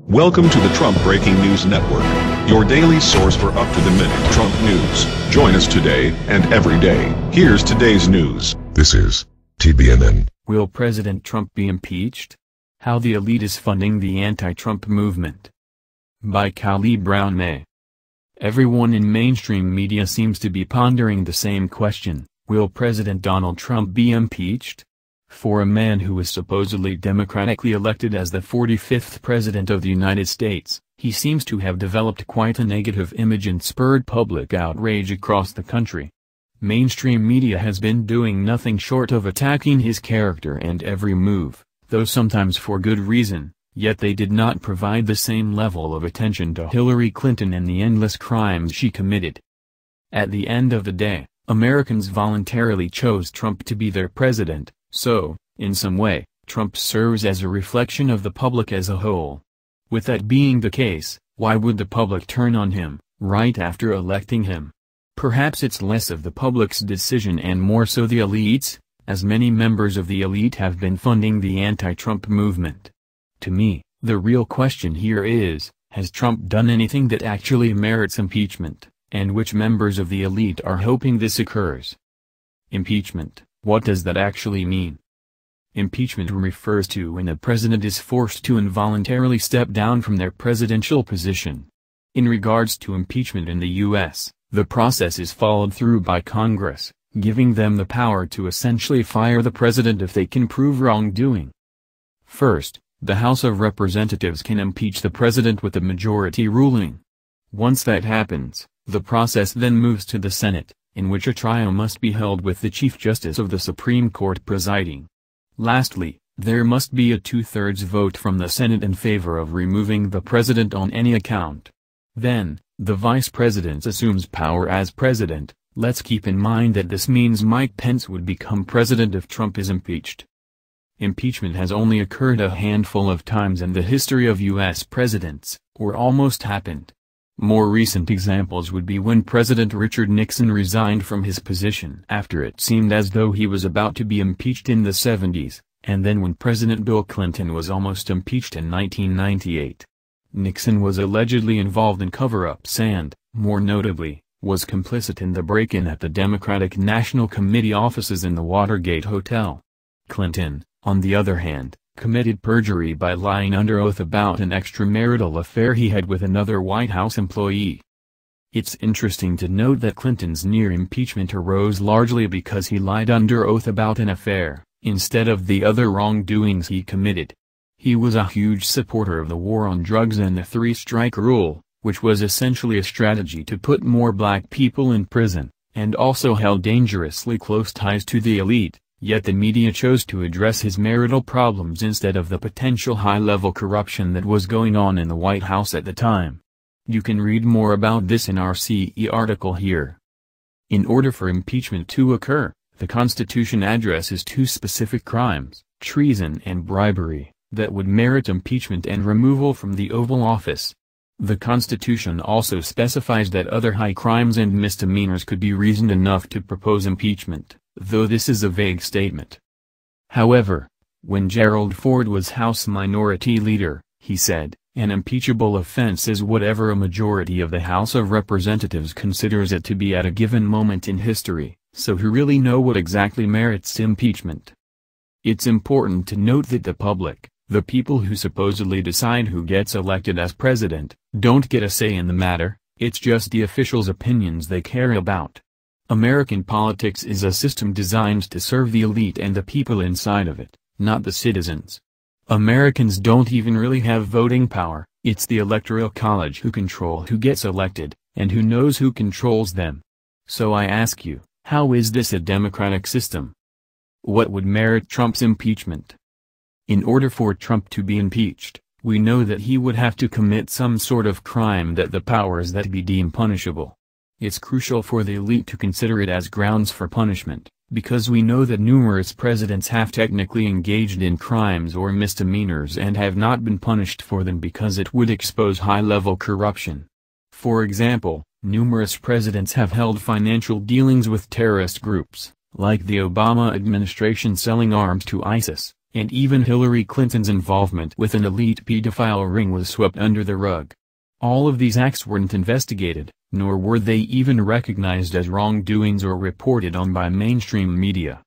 Welcome to the Trump Breaking News Network, your daily source for up-to-the-minute Trump news. Join us today and every day. Here's today's news. This is TBNN. Will President Trump be impeached? How the elite is funding the anti-Trump movement. By Callie Brown May. Everyone in mainstream media seems to be pondering the same question: will President Donald Trump be impeached? For a man who was supposedly democratically elected as the 45th President of the United States, he seems to have developed quite a negative image and spurred public outrage across the country. Mainstream media has been doing nothing short of attacking his character and every move, though sometimes for good reason, yet they did not provide the same level of attention to Hillary Clinton and the endless crimes she committed. At the end of the day, Americans voluntarily chose Trump to be their president. So, in some way, Trump serves as a reflection of the public as a whole. With that being the case, why would the public turn on him, right after electing him? Perhaps it's less of the public's decision and more so the elites, as many members of the elite have been funding the anti-Trump movement. To me, the real question here is, has Trump done anything that actually merits impeachment, and which members of the elite are hoping this occurs? Impeachment. What does that actually mean? Impeachment refers to when a president is forced to involuntarily step down from their presidential position. In regards to impeachment in the U.S., the process is followed through by Congress, giving them the power to essentially fire the president if they can prove wrongdoing. First, the House of Representatives can impeach the president with a majority ruling. Once that happens, the process then moves to the Senate, in which a trial must be held with the Chief Justice of the Supreme Court presiding. Lastly, there must be a two-thirds vote from the Senate in favor of removing the president on any account. Then, the vice president assumes power as president. Let's keep in mind that this means Mike Pence would become president if Trump is impeached. Impeachment has only occurred a handful of times in the history of U.S. presidents, or almost happened. More recent examples would be when President Richard Nixon resigned from his position after it seemed as though he was about to be impeached in the 70s, and then when President Bill Clinton was almost impeached in 1998. Nixon was allegedly involved in cover-ups and, more notably, was complicit in the break-in at the Democratic National Committee offices in the Watergate Hotel. Clinton, on the other hand, committed perjury by lying under oath about an extramarital affair he had with another White House employee. It's interesting to note that Clinton's near impeachment arose largely because he lied under oath about an affair, instead of the other wrongdoings he committed. He was a huge supporter of the war on drugs and the three-strike rule, which was essentially a strategy to put more black people in prison, and also held dangerously close ties to the elite. Yet the media chose to address his marital problems instead of the potential high-level corruption that was going on in the White House at the time. You can read more about this in our CE article here. In order for impeachment to occur, the Constitution addresses two specific crimes, treason and bribery, that would merit impeachment and removal from the Oval Office. The Constitution also specifies that other high crimes and misdemeanors could be reason enough to propose impeachment, though this is a vague statement. However, when Gerald Ford was House Minority Leader, he said, an impeachable offense is whatever a majority of the House of Representatives considers it to be at a given moment in history, so who really know what exactly merits impeachment? It's important to note that the public, the people who supposedly decide who gets elected as president, don't get a say in the matter. It's just the officials' opinions they care about. American politics is a system designed to serve the elite and the people inside of it, not the citizens. Americans don't even really have voting power. It's the Electoral College who control who gets elected, and who knows who controls them. So I ask you, how is this a democratic system? What would merit Trump's impeachment? In order for Trump to be impeached, we know that he would have to commit some sort of crime that the powers that be deem punishable. It's crucial for the elite to consider it as grounds for punishment, because we know that numerous presidents have technically engaged in crimes or misdemeanors and have not been punished for them because it would expose high-level corruption. For example, numerous presidents have held financial dealings with terrorist groups, like the Obama administration selling arms to ISIS, and even Hillary Clinton's involvement with an elite pedophile ring was swept under the rug. All of these acts weren't investigated, nor were they even recognized as wrongdoings or reported on by mainstream media.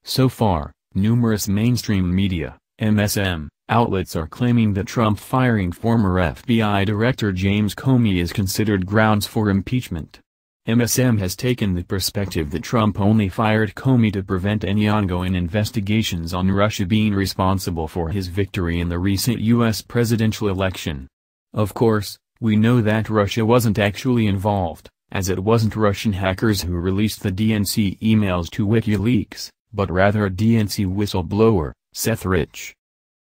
So far, numerous mainstream media, MSM, outlets are claiming that Trump firing former FBI Director James Comey is considered grounds for impeachment. MSM has taken the perspective that Trump only fired Comey to prevent any ongoing investigations on Russia being responsible for his victory in the recent U.S. presidential election. Of course, we know that Russia wasn't actually involved, as it wasn't Russian hackers who released the DNC emails to WikiLeaks, but rather a DNC whistleblower, Seth Rich.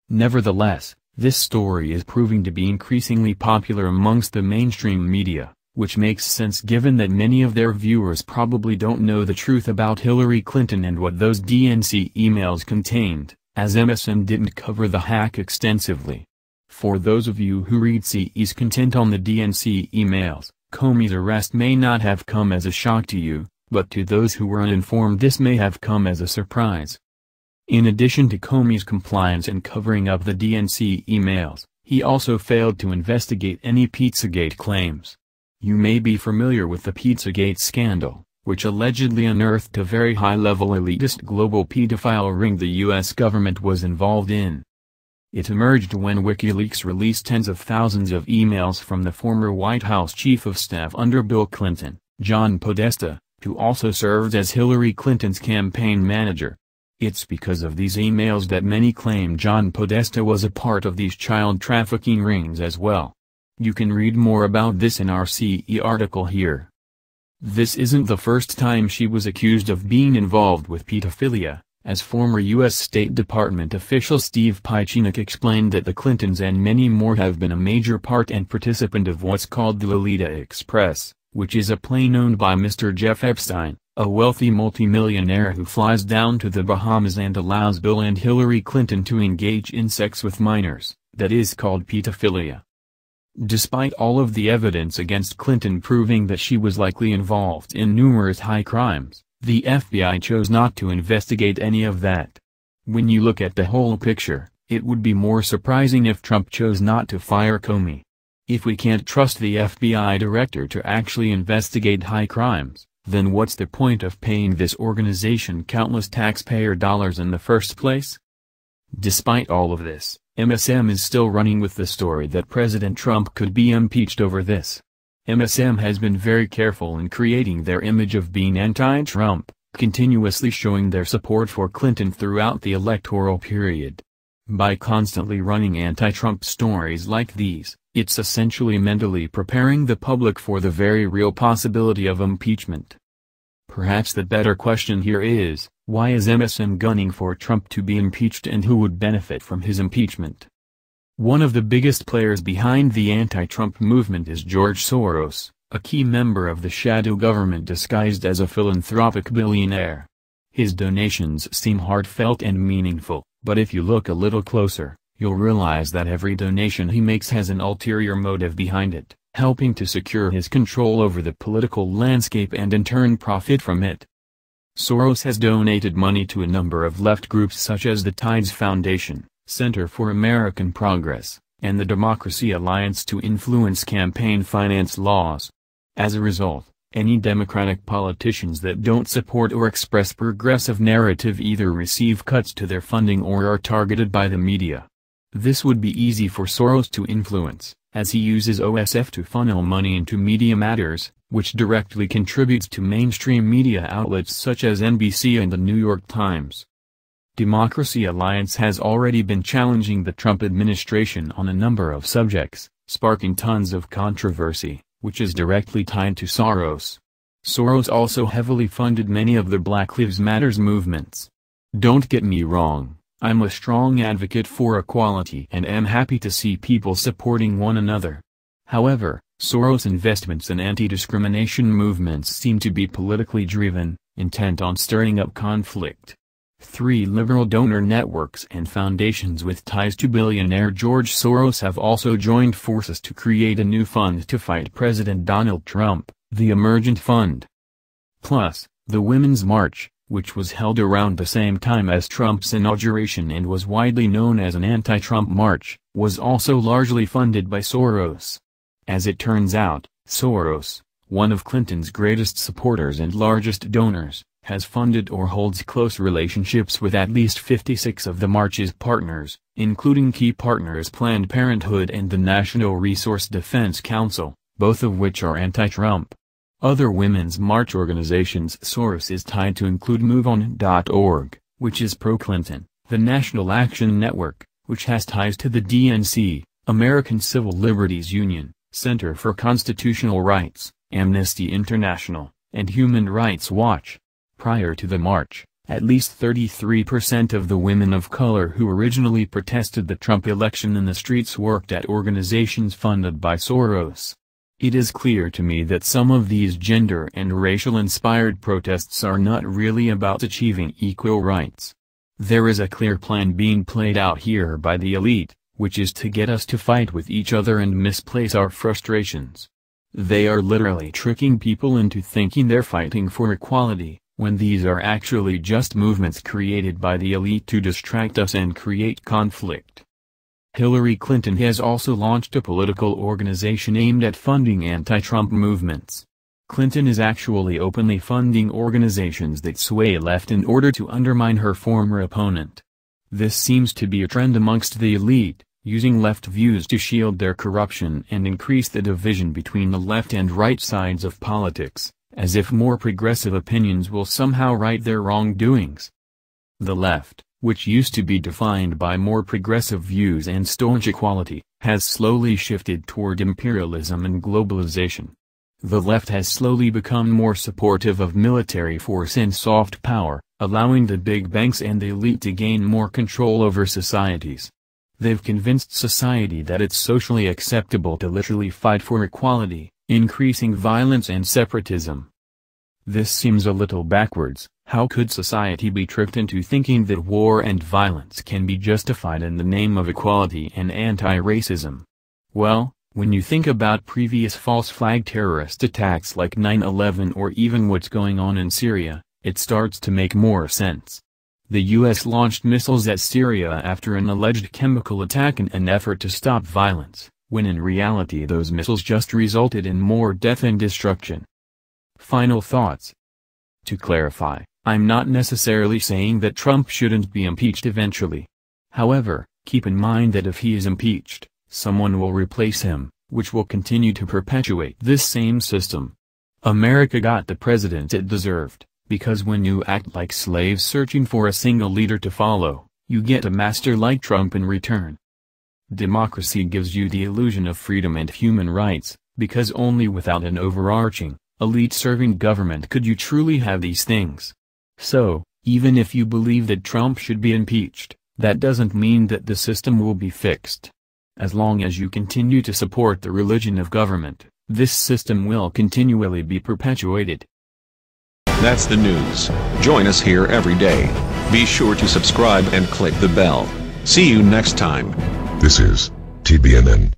Nevertheless, this story is proving to be increasingly popular amongst the mainstream media, which makes sense given that many of their viewers probably don't know the truth about Hillary Clinton and what those DNC emails contained, as MSM didn't cover the hack extensively. For those of you who read CE's content on the DNC emails, Comey's arrest may not have come as a shock to you, but to those who were uninformed this may have come as a surprise. In addition to Comey's compliance in covering up the DNC emails, he also failed to investigate any Pizzagate claims. You may be familiar with the Pizzagate scandal, which allegedly unearthed a very high-level elitist global pedophile ring the U.S. government was involved in. It emerged when WikiLeaks released tens of thousands of emails from the former White House Chief of Staff under Bill Clinton, John Podesta, who also served as Hillary Clinton's campaign manager. It's because of these emails that many claim John Podesta was a part of these child trafficking rings as well. You can read more about this in our CE article here. This isn't the first time she was accused of being involved with pedophilia, as former U.S. State Department official Steve Pieczenik explained that the Clintons and many more have been a major part and participant of what's called the Lolita Express, which is a plane owned by Mr. Jeff Epstein, a wealthy multimillionaire who flies down to the Bahamas and allows Bill and Hillary Clinton to engage in sex with minors, that is called pedophilia. Despite all of the evidence against Clinton proving that she was likely involved in numerous high crimes, the FBI chose not to investigate any of that. When you look at the whole picture, it would be more surprising if Trump chose not to fire Comey. If we can't trust the FBI director to actually investigate high crimes, then what's the point of paying this organization countless taxpayer dollars in the first place? Despite all of this, MSM is still running with the story that President Trump could be impeached over this. MSM has been very careful in creating their image of being anti-Trump, continuously showing their support for Clinton throughout the electoral period. By constantly running anti-Trump stories like these, it's essentially mentally preparing the public for the very real possibility of impeachment. Perhaps the better question here is, why is MSM gunning for Trump to be impeached and who would benefit from his impeachment? One of the biggest players behind the anti-Trump movement is George Soros, a key member of the shadow government disguised as a philanthropic billionaire. His donations seem heartfelt and meaningful, but if you look a little closer, you'll realize that every donation he makes has an ulterior motive behind it, helping to secure his control over the political landscape and in turn profit from it. Soros has donated money to a number of left groups such as the Tides Foundation, Center for American Progress, and the Democracy Alliance to influence campaign finance laws. As a result, any Democratic politicians that don't support or express progressive narrative either receive cuts to their funding or are targeted by the media. This would be easy for Soros to influence, as he uses OSF to funnel money into Media Matters, which directly contributes to mainstream media outlets such as NBC and the New York Times. Democracy Alliance has already been challenging the Trump administration on a number of subjects, sparking tons of controversy, which is directly tied to Soros. Soros also heavily funded many of the Black Lives Matter movements. Don't get me wrong, I'm a strong advocate for equality and am happy to see people supporting one another. However, Soros' investments in anti-discrimination movements seem to be politically driven, intent on stirring up conflict. 3 liberal donor networks and foundations with ties to billionaire George Soros have also joined forces to create a new fund to fight President Donald Trump, the Emergent Fund. Plus, the Women's March, which was held around the same time as Trump's inauguration and was widely known as an anti-Trump march, was also largely funded by Soros. As it turns out, Soros, one of Clinton's greatest supporters and largest donors, has funded or holds close relationships with at least 56 of the march's partners, including key partners Planned Parenthood and the National Resource Defense Council, both of which are anti-Trump. Other women's march organizations Soros is tied to include MoveOn.org, which is pro-Clinton, the National Action Network, which has ties to the DNC, American Civil Liberties Union, Center for Constitutional Rights, Amnesty International, and Human Rights Watch. Prior to the march, at least 33% of the women of color who originally protested the Trump election in the streets worked at organizations funded by Soros. It is clear to me that some of these gender and racial-inspired protests are not really about achieving equal rights. There is a clear plan being played out here by the elite, which is to get us to fight with each other and misplace our frustrations. They are literally tricking people into thinking they're fighting for equality, when these are actually just movements created by the elite to distract us and create conflict. Hillary Clinton has also launched a political organization aimed at funding anti-Trump movements. Clinton is actually openly funding organizations that sway left in order to undermine her former opponent. This seems to be a trend amongst the elite, using left views to shield their corruption and increase the division between the left and right sides of politics, as if more progressive opinions will somehow right their wrongdoings. The left, which used to be defined by more progressive views and staunch equality, has slowly shifted toward imperialism and globalization. The left has slowly become more supportive of military force and soft power, allowing the big banks and the elite to gain more control over societies. They've convinced society that it's socially acceptable to literally fight for equality, increasing violence and separatism. This seems a little backwards. How could society be tricked into thinking that war and violence can be justified in the name of equality and anti-racism? Well, when you think about previous false flag terrorist attacks like 9/11 or even what's going on in Syria, it starts to make more sense. The U.S. launched missiles at Syria after an alleged chemical attack in an effort to stop violence, when in reality those missiles just resulted in more death and destruction. Final thoughts. To clarify, I'm not necessarily saying that Trump shouldn't be impeached eventually. However, keep in mind that if he is impeached, someone will replace him, which will continue to perpetuate this same system. America got the president it deserved, because when you act like slaves searching for a single leader to follow, you get a master like Trump in return. Democracy gives you the illusion of freedom and human rights, because only without an overarching, elite-serving government could you truly have these things. So, even if you believe that Trump should be impeached, that doesn't mean that the system will be fixed. As long as you continue to support the religion of government, this system will continually be perpetuated. That's the news. Join us here every day. Be sure to subscribe and click the bell. See you next time. This is TBNN.